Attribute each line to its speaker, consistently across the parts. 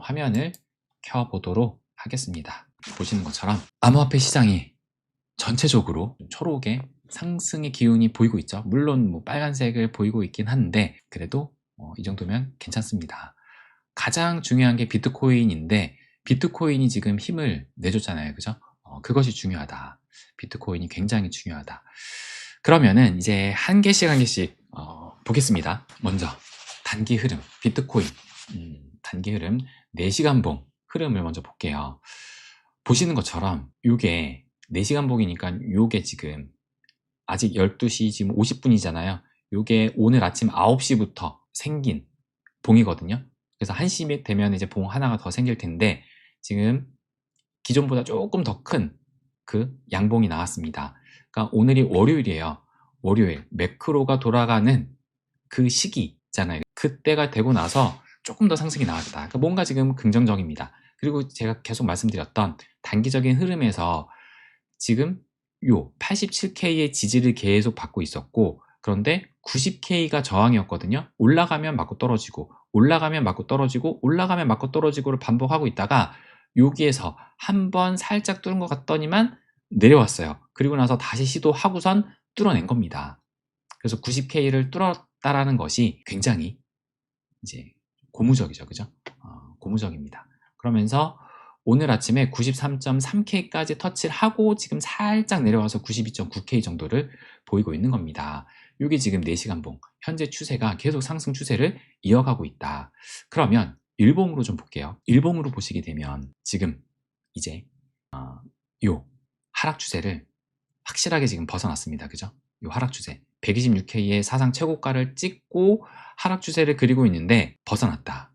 Speaker 1: 화면을 켜보도록 하겠습니다. 보시는 것처럼 암호화폐 시장이 전체적으로 초록의 상승의 기운이 보이고 있죠. 물론 뭐 빨간색을 보이고 있긴 한데 그래도 이 정도면 괜찮습니다. 가장 중요한 게 비트코인인데 비트코인이 지금 힘을 내줬잖아요. 그죠? 그것이 중요하다. 비트코인이 굉장히 중요하다. 그러면은 이제 한 개씩 한 개씩 보겠습니다. 먼저 단기 흐름 비트코인 단기 흐름 4시간 봉 흐름을 먼저 볼게요. 보시는 것처럼 요게 4시간 봉이니까 요게 지금 아직 12시 지금 50분이잖아요. 요게 오늘 아침 9시부터 생긴 봉이거든요. 그래서 1시 되면 이제 봉 하나가 더 생길 텐데 지금 기존보다 조금 더 큰 그 양봉이 나왔습니다. 그러니까 오늘이 월요일이에요. 월요일 매크로가 돌아가는 그 시기잖아요. 그때가 되고 나서 조금 더 상승이 나왔다. 그러니까 뭔가 지금 긍정적입니다. 그리고 제가 계속 말씀드렸던 단기적인 흐름에서 지금 요 87K의 지지를 계속 받고 있었고 그런데 90K가 저항이었거든요. 올라가면 맞고 떨어지고 올라가면 맞고 떨어지고 올라가면 맞고 떨어지고를 반복하고 있다가 여기에서 한번 살짝 뚫은 것 같더니만 내려왔어요. 그리고 나서 다시 시도하고선 뚫어낸 겁니다. 그래서 90K를 뚫었다라는 것이 굉장히 이제 고무적이죠. 그죠? 고무적입니다. 그러면서 오늘 아침에 93.3K까지 터치를 하고 지금 살짝 내려와서 92.9K 정도를 보이고 있는 겁니다. 이게 지금 4시간 봉 현재 추세가 계속 상승 추세를 이어가고 있다. 그러면 일봉으로 좀 볼게요. 일봉으로 보시게 되면 지금 이제 요 하락 추세를 확실하게 지금 벗어났습니다. 그죠? 요 하락 추세 126K의 사상 최고가를 찍고 하락 추세를 그리고 있는데 벗어났다.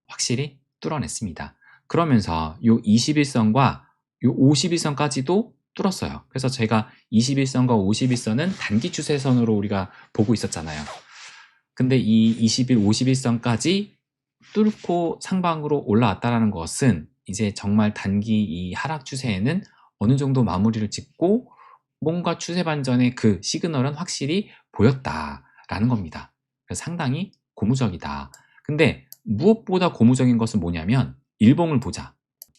Speaker 1: 확실히 뚫어냈습니다. 그러면서 요 21선과 요 51선까지도 뚫었어요. 그래서 제가 21선과 51선은 단기 추세선으로 우리가 보고 있었잖아요. 근데 이 21, 51선까지 뚫고 상방으로 올라왔다는 것은 이제 정말 단기 이 하락 추세에는 어느 정도 마무리를 짓고 뭔가 추세 반전의 그 시그널은 확실히 보였다라는 겁니다. 그래서 상당히 고무적이다. 근데 무엇보다 고무적인 것은 뭐냐면 일봉을 보자.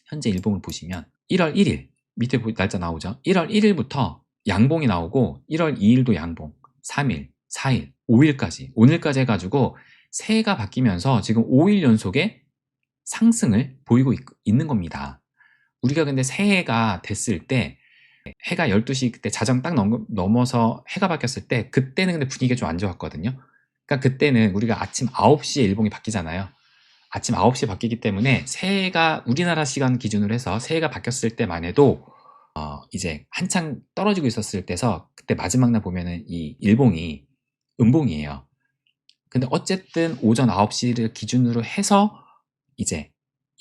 Speaker 1: 현재 일봉을 보시면 1월 1일 밑에 날짜 나오죠. 1월 1일부터 양봉이 나오고 1월 2일도 양봉 3일, 4일, 5일까지 오늘까지 해가지고 새해가 바뀌면서 지금 5일 연속의 상승을 보이고 있는 겁니다. 우리가 근데 새해가 됐을 때 해가 12시 그때 자정 딱 넘어서 해가 바뀌었을 때 그때는 근데 분위기가 좀 안 좋았거든요. 그러니까 그때는 우리가 아침 9시에 일봉이 바뀌잖아요. 아침 9시에 바뀌기 때문에 새해가 우리나라 시간 기준으로 해서 새해가 바뀌었을 때만 해도 이제 한창 떨어지고 있었을 때서 그때 마지막 날 보면은 이 일봉이 음봉이에요. 근데 어쨌든 오전 9시를 기준으로 해서 이제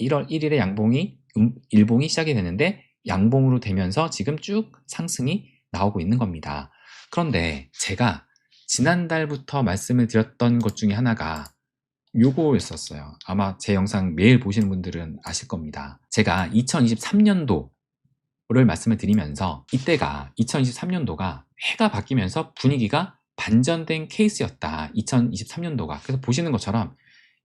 Speaker 1: 1월 1일에 양봉이 일봉이 시작이 되는데 양봉으로 되면서 지금 쭉 상승이 나오고 있는 겁니다. 그런데 제가 지난달부터 말씀을 드렸던 것 중에 하나가 요거였었어요. 아마 제 영상 매일 보시는 분들은 아실 겁니다. 제가 2023년도를 말씀을 드리면서 이때가 2023년도가 해가 바뀌면서 분위기가 반전된 케이스였다. 2023년도가. 그래서 보시는 것처럼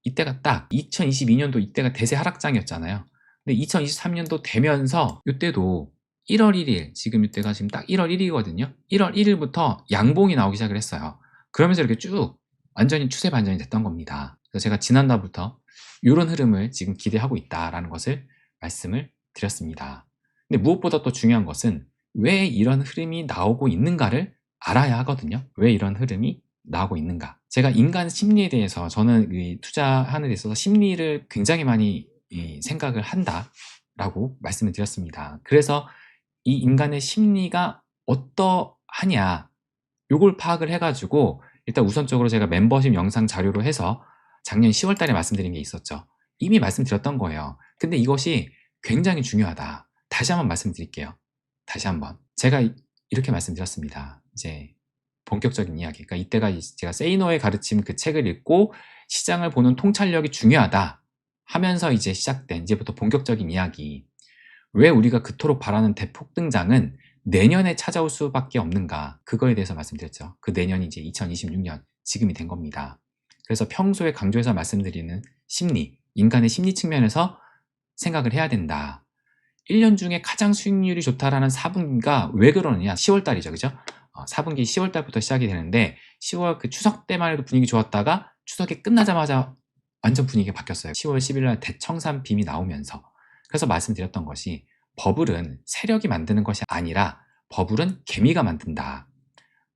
Speaker 1: 이때가 딱 2022년도 이때가 대세 하락장이었잖아요. 근데 2023년도 되면서 이때도 1월 1일 지금 이때가 지금 딱 1월 1일이거든요. 1월 1일부터 양봉이 나오기 시작을 했어요. 그러면서 이렇게 쭉 완전히 추세 반전이 됐던 겁니다. 그래서 제가 지난달부터 이런 흐름을 지금 기대하고 있다라는 것을 말씀을 드렸습니다. 근데 무엇보다 또 중요한 것은 왜 이런 흐름이 나오고 있는가를 알아야 하거든요. 왜 이런 흐름이 나오고 있는가. 제가 인간 심리에 대해서 저는 투자하는 데 있어서 심리를 굉장히 많이 생각을 한다라고 말씀을 드렸습니다. 그래서 이 인간의 심리가 어떠하냐 요걸 파악을 해가지고 일단 우선적으로 제가 멤버십 영상 자료로 해서 작년 10월 달에 말씀드린 게 있었죠. 이미 말씀드렸던 거예요. 근데 이것이 굉장히 중요하다. 다시 한번 말씀드릴게요. 다시 한번. 제가 이렇게 말씀드렸습니다. 이제 본격적인 이야기. 그러니까 이때가 제가 세이노의 가르침 그 책을 읽고 시장을 보는 통찰력이 중요하다 하면서 이제 시작된 이제부터 본격적인 이야기. 왜 우리가 그토록 바라는 대폭 등장은 내년에 찾아올 수밖에 없는가? 그거에 대해서 말씀드렸죠. 그 내년이 이제 2026년 지금이 된 겁니다. 그래서 평소에 강조해서 말씀드리는 심리, 인간의 심리 측면에서 생각을 해야 된다. 1년 중에 가장 수익률이 좋다라는 4분기가 왜 그러느냐? 10월달이죠, 그죠? 4분기 10월달부터 시작이 되는데 10월 그 추석 때만 해도 분위기 좋았다가 추석이 끝나자마자 완전 분위기가 바뀌었어요. 10월 10일 날 대청산 빔이 나오면서. 그래서 말씀드렸던 것이 버블은 세력이 만드는 것이 아니라 버블은 개미가 만든다.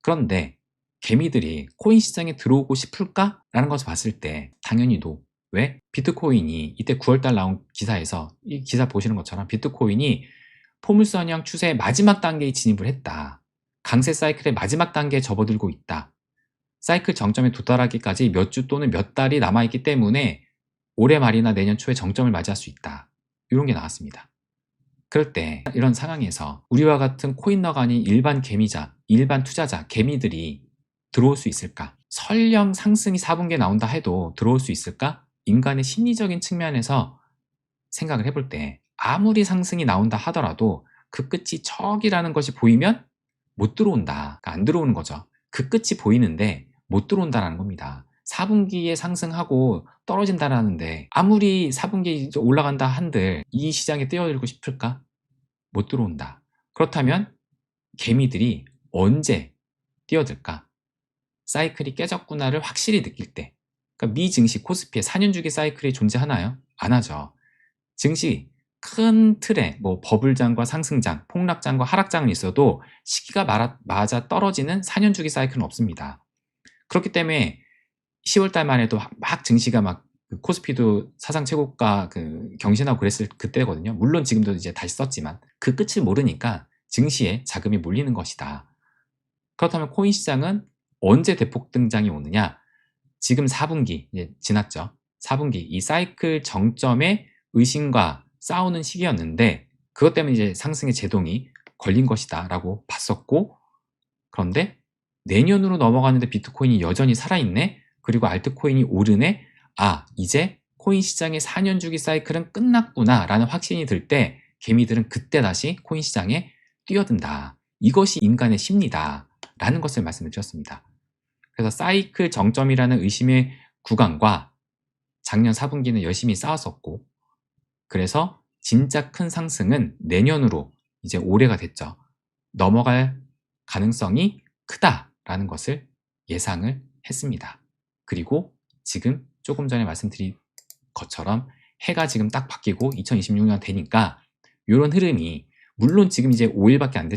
Speaker 1: 그런데 개미들이 코인 시장에 들어오고 싶을까? 라는 것을 봤을 때 당연히 노. 왜? 비트코인이 이때 9월달 나온 기사에서 이 기사 보시는 것처럼 비트코인이 포물선형 추세의 마지막 단계에 진입을 했다. 강세 사이클의 마지막 단계에 접어들고 있다. 사이클 정점에 도달하기까지 몇 주 또는 몇 달이 남아있기 때문에 올해 말이나 내년 초에 정점을 맞이할 수 있다. 이런 게 나왔습니다. 그럴 때 이런 상황에서 우리와 같은 코인러가 아닌 일반 개미자, 일반 투자자, 개미들이 들어올 수 있을까? 설령 상승이 4분기에 나온다 해도 들어올 수 있을까? 인간의 심리적인 측면에서 생각을 해볼 때 아무리 상승이 나온다 하더라도 그 끝이 저기라는 것이 보이면 못 들어온다. 그러니까 안 들어오는 거죠. 그 끝이 보이는데 못 들어온다는 겁니다. 4분기에 상승하고 떨어진다라는데 아무리 4분기에 올라간다 한들 이 시장에 뛰어들고 싶을까? 못 들어온다. 그렇다면 개미들이 언제 뛰어들까? 사이클이 깨졌구나를 확실히 느낄 때. 그러니까 미 증시 코스피에 4년 주기 사이클이 존재하나요? 안 하죠. 증시 큰 틀에 뭐 버블장과 상승장, 폭락장과 하락장은 있어도 시기가 맞아 떨어지는 4년 주기 사이클은 없습니다. 그렇기 때문에 10월달만 해도 막 증시가 막 코스피도 사상 최고가 경신하고 그랬을 그때거든요. 물론 지금도 이제 다시 썼지만 그 끝을 모르니까 증시에 자금이 몰리는 것이다. 그렇다면 코인 시장은 언제 대폭 등장이 오느냐? 지금 4분기 이제 지났죠. 4분기 이 사이클 정점에 의심과 싸우는 시기였는데 그것 때문에 이제 상승의 제동이 걸린 것이다 라고 봤었고, 그런데 내년으로 넘어가는데 비트코인이 여전히 살아있네? 그리고 알트코인이 오르네? 아, 이제 코인 시장의 4년 주기 사이클은 끝났구나 라는 확신이 들 때 개미들은 그때 다시 코인 시장에 뛰어든다. 이것이 인간의 심리다 라는 것을 말씀을 드렸습니다. 그래서 사이클 정점이라는 의심의 구간과 작년 4분기는 열심히 싸웠었고, 그래서 진짜 큰 상승은 내년으로 이제 올해가 됐죠. 넘어갈 가능성이 크다라는 것을 예상을 했습니다. 그리고 지금 조금 전에 말씀드린 것처럼 해가 지금 딱 바뀌고 2026년 되니까 이런 흐름이, 물론 지금 이제 5일밖에 안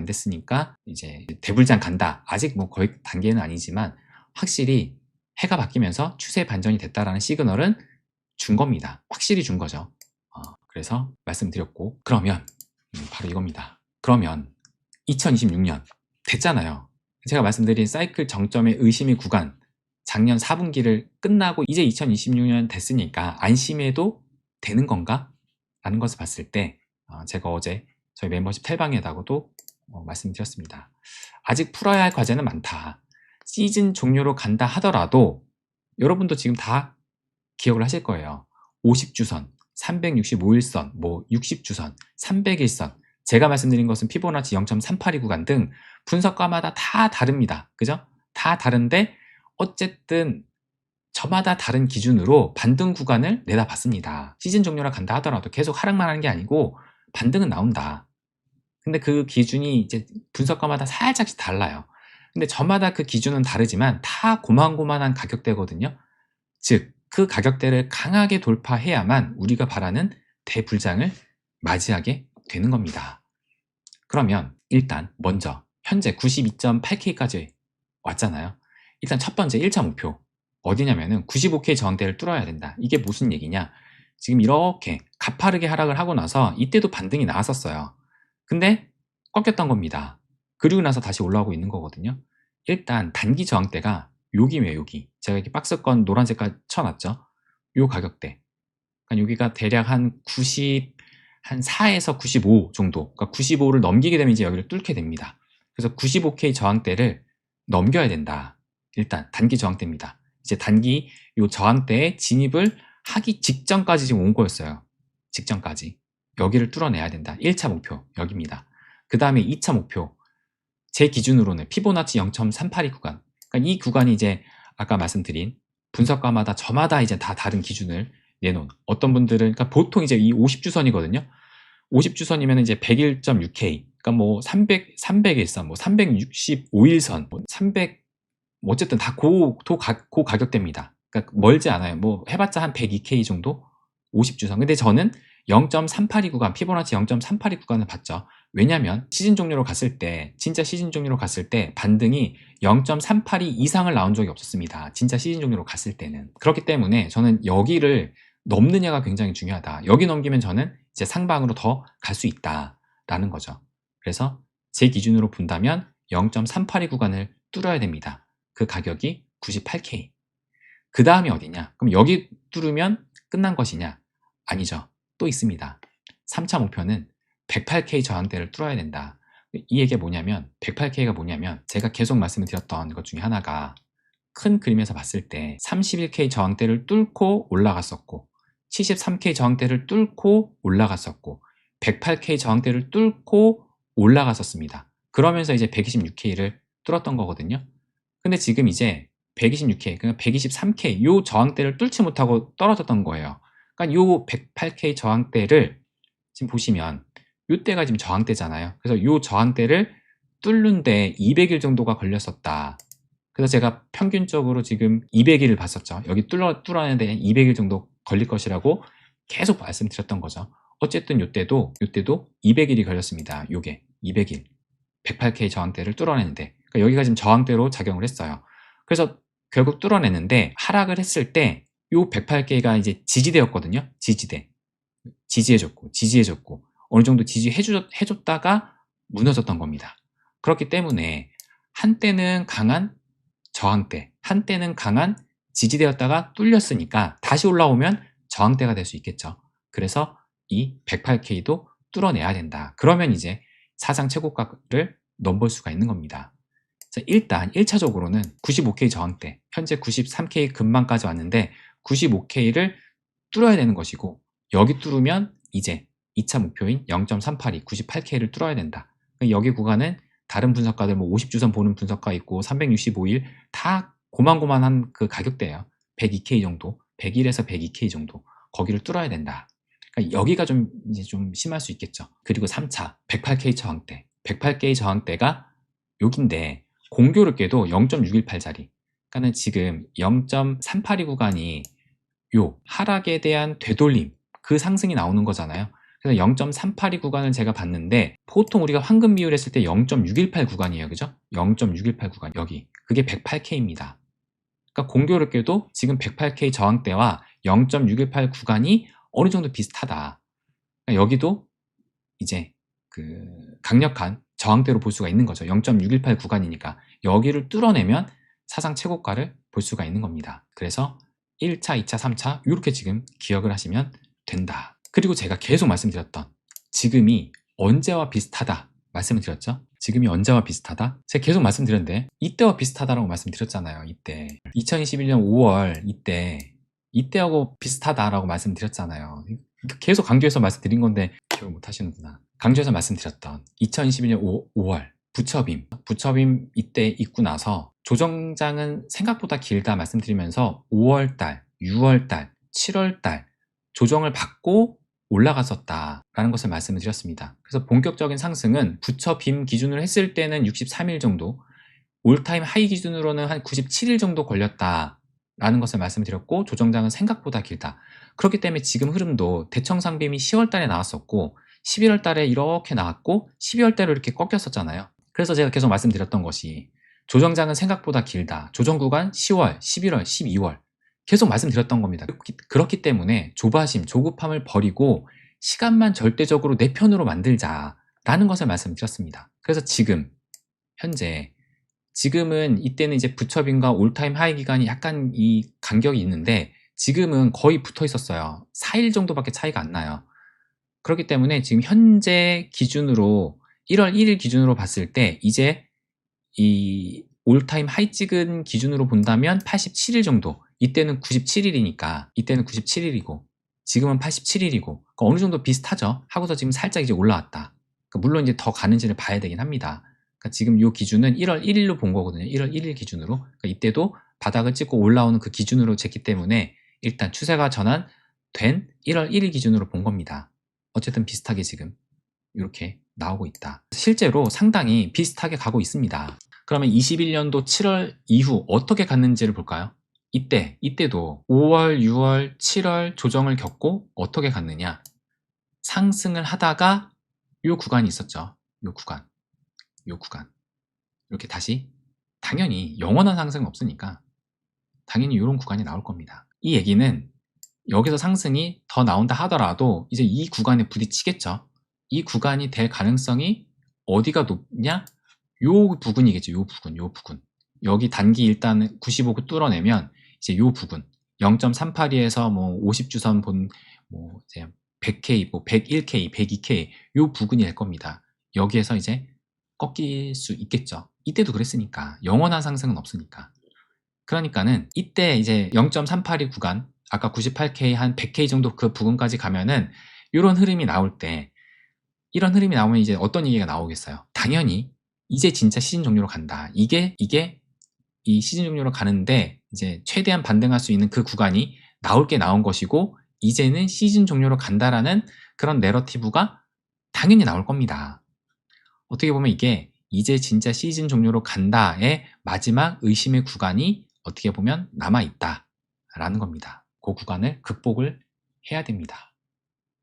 Speaker 1: 됐으니까 이제 대불장 간다. 아직 뭐 거의 단계는 아니지만 확실히 해가 바뀌면서 추세 반전이 됐다라는 시그널은 준 겁니다. 확실히 준 거죠. 그래서 말씀드렸고, 그러면 바로 이겁니다. 그러면 2026년 됐잖아요. 제가 말씀드린 사이클 정점의 의심의 구간, 작년 4분기를 끝나고 이제 2026년 됐으니까 안심해도 되는 건가? 라는 것을 봤을 때 제가 어제 저희 멤버십 텔방에다가도 말씀드렸습니다. 아직 풀어야 할 과제는 많다. 시즌 종료로 간다 하더라도 여러분도 지금 다 기억을 하실 거예요. 50주선, 365일선, 뭐 60주선, 300일선, 제가 말씀드린 것은 피보나치 0.382 구간 등 분석가마다 다 다릅니다. 그죠? 다 다른데 어쨌든 저마다 다른 기준으로 반등 구간을 내다봤습니다. 시즌 종료라 간다 하더라도 계속 하락만 하는 게 아니고 반등은 나온다. 근데 그 기준이 이제 분석가마다 살짝씩 달라요. 근데 저마다 그 기준은 다르지만 다 고만고만한 가격대거든요. 즉, 그 가격대를 강하게 돌파해야만 우리가 바라는 대불장을 맞이하게 되는 겁니다. 그러면 일단 먼저 현재 92.8K까지 왔잖아요. 일단 첫 번째 1차 목표 어디냐면은 95K 저항대를 뚫어야 된다. 이게 무슨 얘기냐? 지금 이렇게 가파르게 하락을 하고 나서 이때도 반등이 나왔었어요. 근데 꺾였던 겁니다. 그리고 나서 다시 올라오고 있는 거거든요. 일단 단기 저항대가 여기에요, 여기. 제가 이렇게 박스권 노란 색깔 쳐놨죠. 요 가격대. 그러니까 여기가 대략 한 4에서 95 정도. 그러니까 95를 넘기게 되면 이제 여기를 뚫게 됩니다. 그래서 95K 저항대를 넘겨야 된다. 일단 단기 저항대입니다. 이제 단기 요 저항대에 진입을 하기 직전까지 지금 온 거였어요. 직전까지. 여기를 뚫어내야 된다. 1차 목표 여기입니다. 그 다음에 2차 목표. 제 기준으로는 피보나치 0.382 구간. 그러니까 이 구간이 이제 아까 말씀드린 분석가마다 저마다 이제 다 다른 기준을 내놓은, 어떤 분들은, 그러니까 보통 이제 이 50주선이거든요. 50주선이면 이제 101.6K, 그러니까 뭐 300일선, 뭐 365일선, 뭐 300, 뭐 어쨌든 다 고 가격대입니다. 그러니까 멀지 않아요. 뭐 해봤자 한 102K 정도? 50주선. 근데 저는 0.382 구간, 피보나치 0.382 구간을 봤죠. 왜냐면 시즌 종료로 갔을 때, 진짜 시즌 종료로 갔을 때 반등이 0.382 이상을 나온 적이 없었습니다. 진짜 시즌 종료로 갔을 때는. 그렇기 때문에 저는 여기를 넘느냐가 굉장히 중요하다. 여기 넘기면 저는 이제 상방으로 더 갈 수 있다라는 거죠. 그래서 제 기준으로 본다면 0.382 구간을 뚫어야 됩니다. 그 가격이 98K. 그 다음이 어디냐? 그럼 여기 뚫으면 끝난 것이냐? 아니죠. 또 있습니다. 3차 목표는 108K 저항대를 뚫어야 된다. 이 얘기가 뭐냐면, 108K가 뭐냐면, 제가 계속 말씀을 드렸던 것 중에 하나가, 큰 그림에서 봤을 때 31K 저항대를 뚫고 올라갔었고, 73K 저항대를 뚫고 올라갔었고, 108K 저항대를 뚫고 올라갔었습니다. 그러면서 이제 126K를 뚫었던 거거든요. 근데 지금 이제 126K, 그러니까 123K 요 저항대를 뚫지 못하고 떨어졌던 거예요. 그러니까 요 108K 저항대를 지금 보시면 요때가 지금 저항대잖아요. 그래서 요 저항대를 뚫는데 200일 정도가 걸렸었다. 그래서 제가 평균적으로 지금 200일을 봤었죠. 여기 뚫어내는데 200일 정도 걸릴 것이라고 계속 말씀드렸던 거죠. 어쨌든 요때도 200일이 걸렸습니다. 요게 200일 108K 저항대를 뚫어내는데, 그러니까 여기가 지금 저항대로 작용을 했어요. 그래서 결국 뚫어내는데 하락을 했을 때 요 108K가 이제 지지대였거든요. 지지해줬고 어느 정도 지지해줬다가 무너졌던 겁니다. 그렇기 때문에 한때는 강한 저항대, 한때는 강한 지지대였다가 뚫렸으니까 다시 올라오면 저항대가 될 수 있겠죠. 그래서 이 108K도 뚫어내야 된다. 그러면 이제 사상 최고가를 넘볼 수가 있는 겁니다. 자, 일단 1차적으로는 95K 저항대, 현재 93K 근방까지 왔는데 95K를 뚫어야 되는 것이고, 여기 뚫으면 이제 2차 목표인 0.382, 98K를 뚫어야 된다. 여기 구간은 다른 분석가들, 뭐 50주선 보는 분석가 있고 365일 다 고만고만한 그 가격대예요. 102K 정도, 101에서 102K 정도, 거기를 뚫어야 된다. 그러니까 여기가 좀 이제 좀 심할 수 있겠죠. 그리고 3차 108K 저항대, 108K 저항대가 여긴데 공교롭게도 0.618짜리. 그러니까는 지금 0.382 구간이 요 하락에 대한 되돌림, 그 상승이 나오는 거잖아요. 그래서 0.382 구간을 제가 봤는데, 보통 우리가 황금 비율 했을 때 0.618 구간이에요. 그죠? 0.618 구간, 여기. 그게 108K입니다. 그러니까 공교롭게도 지금 108K 저항대와 0.618 구간이 어느 정도 비슷하다. 그러니까 여기도 이제 그 강력한 저항대로 볼 수가 있는 거죠. 0.618 구간이니까 여기를 뚫어내면 사상 최고가를 볼 수가 있는 겁니다. 그래서 1차, 2차, 3차 이렇게 지금 기억을 하시면 된다. 그리고 제가 계속 말씀드렸던 지금이 언제와 비슷하다 말씀을 드렸죠. 지금이 언제와 비슷하다? 제가 계속 말씀드렸는데 이때와 비슷하다라고 말씀드렸잖아요. 이때 2021년 5월 이때하고 비슷하다라고 말씀드렸잖아요. 계속 강조해서 말씀드린 건데 기억을 못 하시는구나. 강조해서 말씀드렸던 2021년 5월 부처빔 이때 있고 나서 조정장은 생각보다 길다 말씀드리면서 5월달, 6월달, 7월달 조정을 받고 올라갔었다라는 것을 말씀을 드렸습니다. 그래서 본격적인 상승은 부처빔 기준으로 했을 때는 63일 정도, 올타임 하이 기준으로는 한 97일 정도 걸렸다라는 것을 말씀드렸고, 조정장은 생각보다 길다. 그렇기 때문에 지금 흐름도 대청상빔이 10월달에 나왔었고 11월달에 이렇게 나왔고 12월달에 이렇게 꺾였었잖아요. 그래서 제가 계속 말씀드렸던 것이 조정장은 생각보다 길다. 조정 구간 10월, 11월, 12월 계속 말씀드렸던 겁니다. 그렇기 때문에 조급함을 버리고 시간만 절대적으로 내 편으로 만들자라는 것을 말씀드렸습니다. 그래서 지금은 이때는 이제 부처빔과 올타임 하이 기간이 약간 이 간격이 있는데 지금은 거의 붙어 있었어요. 4일 정도밖에 차이가 안 나요. 그렇기 때문에 지금 현재 기준으로 1월 1일 기준으로 봤을 때 이제 이 올타임 하이 찍은 기준으로 본다면 87일 정도, 이때는 97일이고 지금은 87일이고 그러니까 어느 정도 비슷하죠. 하고서 지금 살짝 이제 올라왔다. 그러니까 물론 이제 더 가는지를 봐야 되긴 합니다. 그러니까 지금 이 기준은 1월 1일로 본 거거든요. 1월 1일 기준으로. 그러니까 이때도 바닥을 찍고 올라오는 그 기준으로 쟀기 때문에 일단 추세가 전환된 1월 1일 기준으로 본 겁니다. 어쨌든 비슷하게 지금 이렇게 나오고 있다. 실제로 상당히 비슷하게 가고 있습니다. 그러면 21년도 7월 이후 어떻게 갔는지를 볼까요? 이때도 5월, 6월, 7월 조정을 겪고 어떻게 갔느냐? 상승을 하다가 요 구간이 있었죠. 요 구간. 이렇게 다시 당연히 영원한 상승은 없으니까 당연히 이런 구간이 나올 겁니다. 이 얘기는 여기서 상승이 더 나온다 하더라도 이제 이 구간에 부딪히겠죠. 이 구간이 될 가능성이 어디가 높냐? 요 부분이겠죠. 요 부분. 여기 단기 일단 95구 뚫어내면 이제 요 부분 0.382에서 뭐 50주선 본 뭐 이제 100K, 뭐 101K, 102K 요 부분이 될 겁니다. 여기에서 이제 꺾일 수 있겠죠. 이때도 그랬으니까 영원한 상승은 없으니까. 그러니까는 이때 이제 0.382 구간 아까 98K 한 100K 정도 그 부분까지 가면은 이런 흐름이 나올 때 이런 흐름이 나오면 이제 어떤 얘기가 나오겠어요? 당연히 이제 진짜 시즌 종료로 간다. 이게 이 시즌 종료로 가는데 이제 최대한 반등할 수 있는 그 구간이 나올 게 나온 것이고 이제는 시즌 종료로 간다라는 그런 내러티브가 당연히 나올 겁니다. 어떻게 보면 이게 이제 진짜 시즌 종료로 간다의 마지막 의심의 구간이 어떻게 보면 남아있다라는 겁니다. 그 구간을 극복을 해야 됩니다.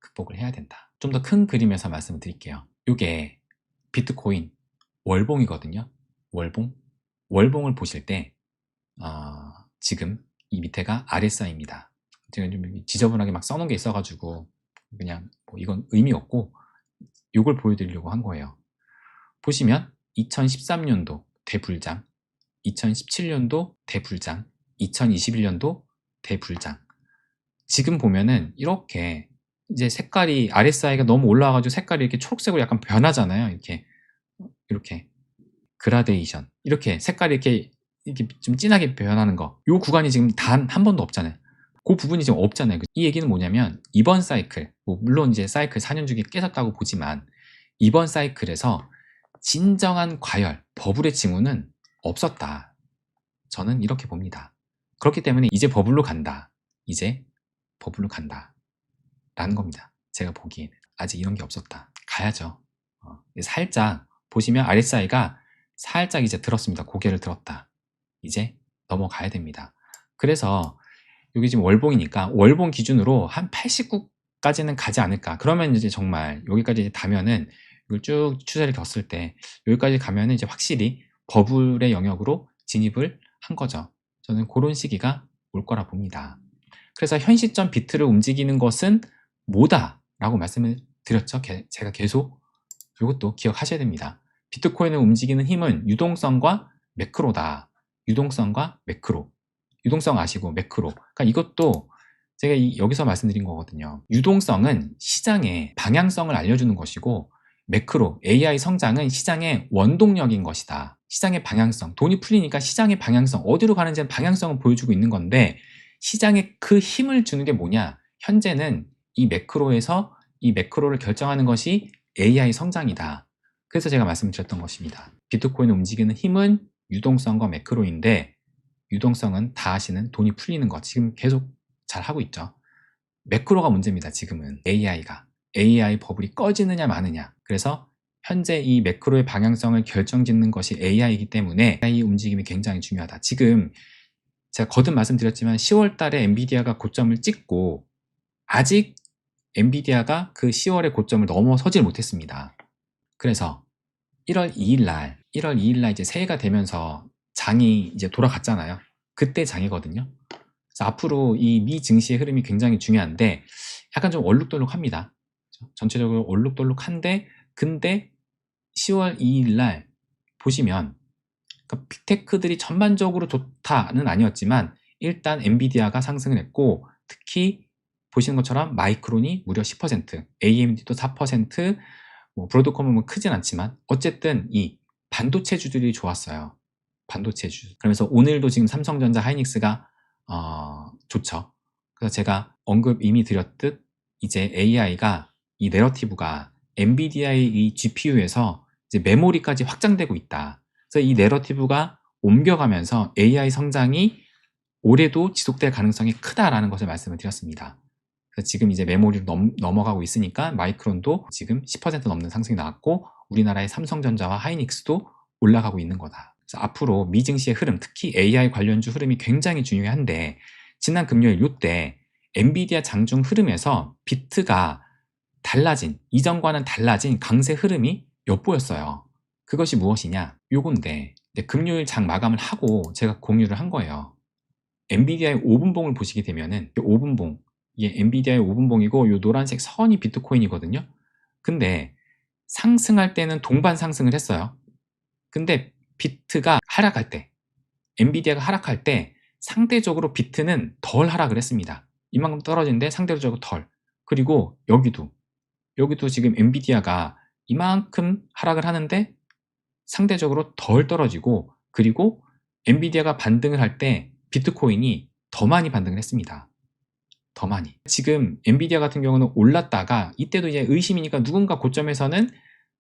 Speaker 1: 극복을 해야 된다. 좀 더 큰 그림에서 말씀을 드릴게요. 이게 비트코인 월봉이거든요. 월봉을 보실 때 지금 이 밑에가 RSI입니다. 제가 좀 지저분하게 막 써놓은 게 있어가지고 그냥 뭐 이건 의미 없고 이걸 보여드리려고 한 거예요. 보시면 2013년도 대불장, 2017년도 대불장, 2021년도 대불장. 지금 보면은 이렇게 이제 색깔이 RSI가 너무 올라와가지고 색깔이 이렇게 초록색으로 약간 변하잖아요. 이렇게 그라데이션, 이렇게 색깔이 이렇게 좀 진하게 변하는 거. 요 구간이 지금 단 한 번도 없잖아요. 그 부분이 지금 없잖아요. 이 얘기는 뭐냐면 이번 사이클, 뭐 물론 이제 사이클 4년 주기 깨졌다고 보지만 이번 사이클에서 진정한 과열, 버블의 징후는 없었다. 저는 이렇게 봅니다. 그렇기 때문에 이제 버블로 간다. 이제 버블로 간다. 라는 겁니다. 제가 보기에는 아직 이런 게 없었다. 가야죠. 살짝 보시면 RSI가 살짝 이제 들었습니다. 고개를 들었다. 이제 넘어가야 됩니다. 그래서 여기 지금 월봉이니까 월봉 기준으로 한 89까지는 가지 않을까. 그러면 이제 정말 여기까지 이제 가면은 이걸 쭉 추세를 겼을 때 여기까지 가면은 이제 확실히 버블의 영역으로 진입을 한 거죠. 저는 그런 시기가 올 거라 봅니다. 그래서 현 시점 비트를 움직이는 것은 뭐다? 라고 말씀을 드렸죠. 제가 계속 이것도 기억하셔야 됩니다. 비트코인을 움직이는 힘은 유동성과 매크로다. 유동성과 매크로. 유동성 아시고 매크로. 그러니까 이것도 제가 여기서 말씀드린 거거든요. 유동성은 시장의 방향성을 알려주는 것이고 매크로, AI 성장은 시장의 원동력인 것이다. 시장의 방향성, 돈이 풀리니까 시장의 방향성, 어디로 가는지는 방향성을 보여주고 있는 건데 시장에 그 힘을 주는 게 뭐냐? 현재는 이 매크로에서 이 매크로를 결정하는 것이 AI 성장이다. 그래서 제가 말씀드렸던 것입니다. 비트코인을 움직이는 힘은 유동성과 매크로인데 유동성은 다 아시는 돈이 풀리는 것. 지금 계속 잘 하고 있죠. 매크로가 문제입니다. 지금은 AI 버블이 꺼지느냐 마느냐. 그래서 현재 이 매크로의 방향성을 결정짓는 것이 AI이기 때문에 AI 움직임이 굉장히 중요하다. 지금 제가 거듭 말씀드렸지만 10월 달에 엔비디아가 고점을 찍고 아직 엔비디아가 그 10월의 고점을 넘어서질 못했습니다. 그래서 1월 2일 날 이제 새해가 되면서 장이 이제 돌아갔잖아요. 그때 장이거든요. 그래서 앞으로 이 미 증시의 흐름이 굉장히 중요한데 약간 좀 얼룩덜룩합니다. 전체적으로 얼룩덜룩한데 근데 10월 2일 날 보시면 그러니까 빅테크들이 전반적으로 좋다는 아니었지만 일단 엔비디아가 상승을 했고 특히 보시는 것처럼 마이크론이 무려 10%, AMD도 4%, 뭐 브로드컴은 뭐 크진 않지만 어쨌든 이 반도체주들이 좋았어요. 반도체주. 그러면서 오늘도 지금 삼성전자, 하이닉스가 좋죠. 그래서 제가 언급 이미 드렸듯 이제 AI가 이 내러티브가 엔비디아의 이 GPU에서 이제 메모리까지 확장되고 있다. 그래서 이 내러티브가 옮겨가면서 AI 성장이 올해도 지속될 가능성이 크다라는 것을 말씀을 드렸습니다. 그래서 지금 이제 메모리로 넘어가고 있으니까 마이크론도 지금 10% 넘는 상승이 나왔고 우리나라의 삼성전자와 하이닉스도 올라가고 있는 거다. 그래서 앞으로 미증시의 흐름, 특히 AI 관련주 흐름이 굉장히 중요한데 지난 금요일 요때 엔비디아 장중 흐름에서 비트가 달라진, 이전과는 달라진 강세 흐름이 엿보였어요. 그것이 무엇이냐? 요건데 금요일 장 마감을 하고 제가 공유를 한 거예요. 엔비디아의 5분봉을 보시게 되면은 5분봉, 이게 엔비디아의 5분봉이고 요 노란색 선이 비트코인이거든요. 근데 상승할 때는 동반 상승을 했어요. 근데 비트가 하락할 때, 엔비디아가 하락할 때 상대적으로 비트는 덜 하락을 했습니다. 이만큼 떨어지는데 상대적으로 덜. 그리고 여기도 지금 엔비디아가 이만큼 하락을 하는데 상대적으로 덜 떨어지고, 그리고 엔비디아가 반등을 할 때 비트코인이 더 많이 반등을 했습니다. 더 많이. 지금 엔비디아 같은 경우는 올랐다가 이때도 이제 의심이니까 누군가 고점에서는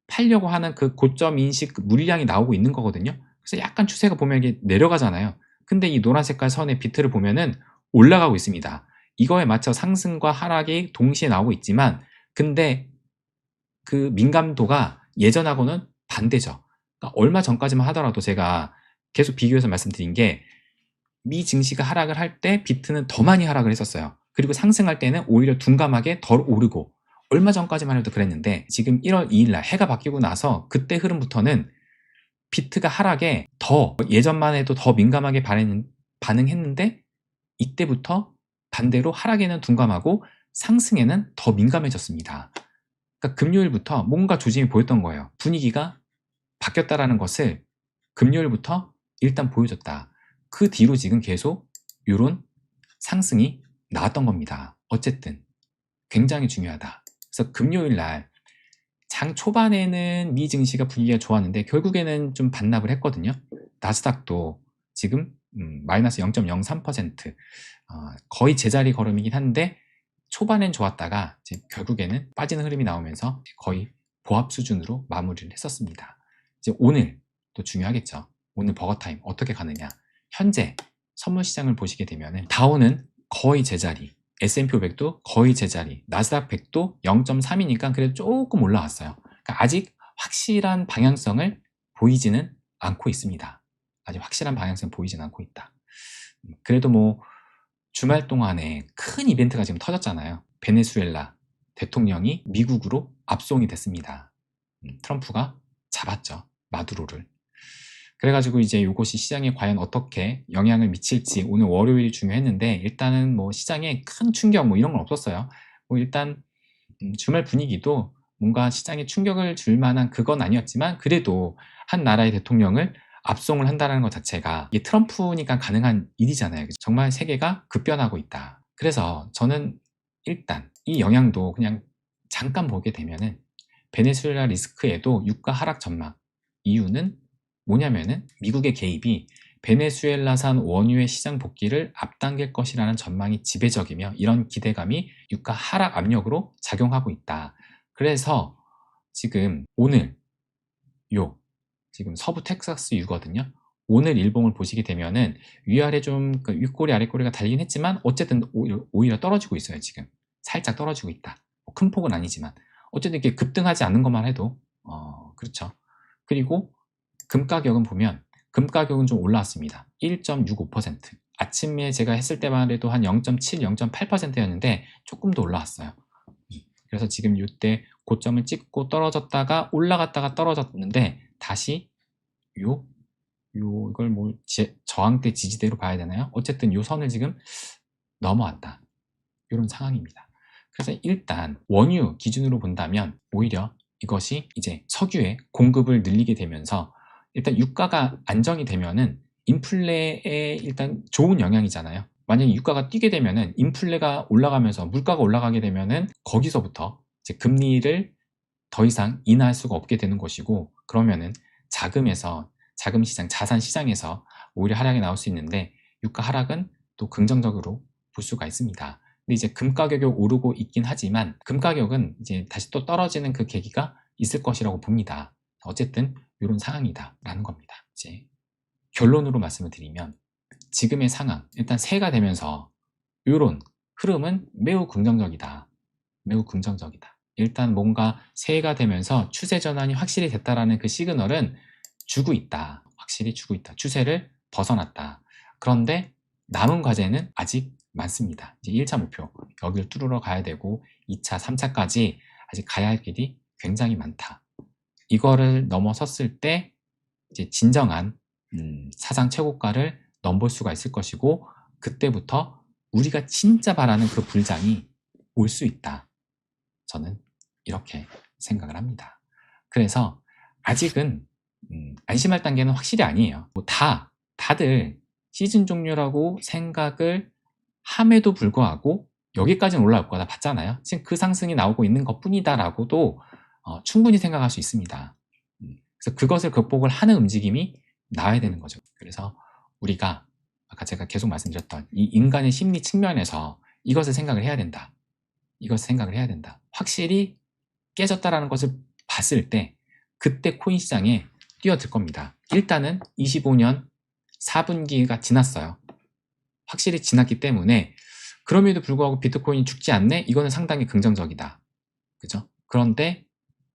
Speaker 1: 팔려고 하는 그 고점 인식 물량이 나오고 있는 거거든요. 그래서 약간 추세가 보면 이게 내려가잖아요. 근데 이 노란 색깔 선의 비트를 보면은 올라가고 있습니다. 이거에 맞춰 상승과 하락이 동시에 나오고 있지만, 근데 그 민감도가 예전하고는 반대죠. 그러니까 얼마 전까지만 하더라도 제가 계속 비교해서 말씀드린 게 미 증시가 하락을 할 때 비트는 더 많이 하락을 했었어요. 그리고 상승할 때는 오히려 둔감하게 덜 오르고, 얼마 전까지만 해도 그랬는데 지금 1월 2일 날 해가 바뀌고 나서 그때 흐름부터는 비트가 하락에 더 예전만 해도 더 민감하게 반응했는데 이때부터 반대로 하락에는 둔감하고 상승에는 더 민감해졌습니다. 그러니까 금요일부터 뭔가 조짐이 보였던 거예요. 분위기가 바뀌었다라는 것을 금요일부터 일단 보여줬다. 그 뒤로 지금 계속 이런 상승이 나왔던 겁니다. 어쨌든 굉장히 중요하다. 그래서 금요일 날 장 초반에는 미 증시가 분위기가 좋았는데 결국에는 좀 반납을 했거든요. 나스닥도 지금 마이너스 0.03%, 거의 제자리 걸음이긴 한데 초반엔 좋았다가 이제 결국에는 빠지는 흐름이 나오면서 거의 보합 수준으로 마무리를 했었습니다. 이제 오늘 또 중요하겠죠. 오늘 버거타임 어떻게 가느냐. 현재 선물 시장을 보시게 되면 다우는 거의 제자리, S&P 500도 거의 제자리, 나스닥 100도 0.3이니까 그래도 조금 올라왔어요. 그러니까 아직 확실한 방향성을 보이지는 않고 있습니다. 아직 확실한 방향성을 보이지는 않고 있다. 그래도 뭐 주말 동안에 큰 이벤트가 지금 터졌잖아요. 베네수엘라 대통령이 미국으로 압송이 됐습니다. 트럼프가 잡았죠. 마두로를. 그래가지고 이제 이것이 시장에 과연 어떻게 영향을 미칠지 오늘 월요일이 중요했는데 일단은 뭐 시장에 큰 충격 뭐 이런 건 없었어요. 뭐 일단 주말 분위기도 뭔가 시장에 충격을 줄 만한 그건 아니었지만 그래도 한 나라의 대통령을 압송을 한다는 것 자체가 이게 트럼프니까 가능한 일이잖아요. 정말 세계가 급변하고 있다. 그래서 저는 일단 이 영향도 그냥 잠깐 보게 되면은 베네수엘라 리스크에도 유가 하락 전망, 이유는 뭐냐면은 미국의 개입이 베네수엘라산 원유의 시장 복귀를 앞당길 것이라는 전망이 지배적이며 이런 기대감이 유가 하락 압력으로 작용하고 있다. 그래서 지금 오늘 지금 서부 텍사스유거든요. 오늘 일봉을 보시게 되면은 위아래 좀 윗꼬리 아랫꼬리가 달리긴 했지만 어쨌든 오히려 떨어지고 있어요. 지금 살짝 떨어지고 있다. 큰 폭은 아니지만 어쨌든 이렇게 급등하지 않는 것만 해도 그렇죠. 그리고 금 가격은 보면 금 가격은 좀 올라왔습니다. 1.65%. 아침에 제가 했을 때만 해도 한 0.7, 0.8%였는데 조금 더 올라왔어요. 그래서 지금 이때 고점을 찍고 떨어졌다가 올라갔다가 떨어졌는데 다시 이걸 뭐 저항대 지지대로 봐야 되나요? 어쨌든 요 선을 지금 넘어왔다. 이런 상황입니다. 그래서 일단 원유 기준으로 본다면 오히려 이것이 이제 석유의 공급을 늘리게 되면서 일단 유가가 안정이 되면은 인플레에 일단 좋은 영향이잖아요. 만약에 유가가 뛰게 되면은 인플레가 올라가면서 물가가 올라가게 되면은 거기서부터 이제 금리를 더 이상 인하할 수가 없게 되는 것이고 그러면은 자금 시장, 자산 시장에서 오히려 하락이 나올 수 있는데 유가 하락은 또 긍정적으로 볼 수가 있습니다. 근데 이제 금 가격이 오르고 있긴 하지만 금 가격은 이제 다시 또 떨어지는 그 계기가 있을 것이라고 봅니다. 어쨌든 이런 상황이다라는 겁니다. 이제 결론으로 말씀을 드리면 지금의 상황, 일단 새해가 되면서 이런 흐름은 매우 긍정적이다. 매우 긍정적이다. 일단 뭔가 새해가 되면서 추세 전환이 확실히 됐다라는 그 시그널은 주고 있다. 확실히 주고 있다. 추세를 벗어났다. 그런데 남은 과제는 아직 많습니다. 이제 1차 목표, 여기를 뚫으러 가야 되고 2차, 3차까지 아직 가야 할 길이 굉장히 많다. 이거를 넘어섰을 때 이제 진정한 사상 최고가를 넘볼 수가 있을 것이고, 그때부터 우리가 진짜 바라는 그 불장이 올 수 있다. 저는 이렇게 생각을 합니다. 그래서 아직은 안심할 단계는 확실히 아니에요. 뭐 다들 시즌 종료라고 생각을 함에도 불구하고 여기까지는 올라올 거다 봤잖아요. 지금 그 상승이 나오고 있는 것 뿐이다라고도 충분히 생각할 수 있습니다. 그래서 그것을 극복을 하는 움직임이 나와야 되는 거죠. 그래서 우리가 아까 제가 계속 말씀드렸던 이 인간의 심리 측면에서 이것을 생각을 해야 된다. 이것을 생각을 해야 된다. 확실히 깨졌다라는 것을 봤을 때 그때 코인 시장에 뛰어들 겁니다. 일단은 25년 4분기가 지났어요. 확실히 지났기 때문에 그럼에도 불구하고 비트코인이 죽지 않네? 이거는 상당히 긍정적이다. 그죠? 그런데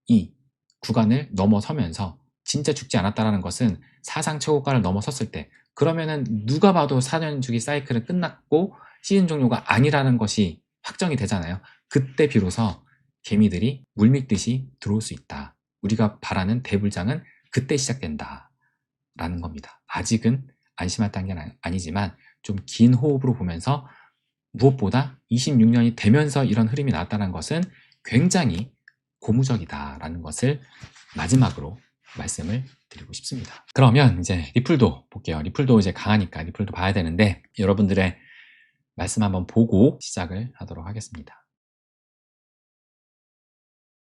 Speaker 1: 이 구간을 넘어서면서 진짜 죽지 않았다라는 것은 사상 최고가를 넘어섰을 때, 그러면은 누가 봐도 4년 주기 사이클은 끝났고 시즌 종료가 아니라는 것이 확정이 되잖아요. 그때 비로소 개미들이 물밀듯이 들어올 수 있다. 우리가 바라는 대불장은 그때 시작된다 라는 겁니다. 아직은 안심할 단계는 아니지만 좀 긴 호흡으로 보면서, 무엇보다 26년이 되면서 이런 흐름이 나왔다는 것은 굉장히 고무적이다라는 것을 마지막으로 말씀을 드리고 싶습니다. 그러면 이제 리플도 볼게요. 리플도 이제 강하니까 리플도 봐야 되는데, 여러분들의 말씀 한번 보고 시작을 하도록 하겠습니다.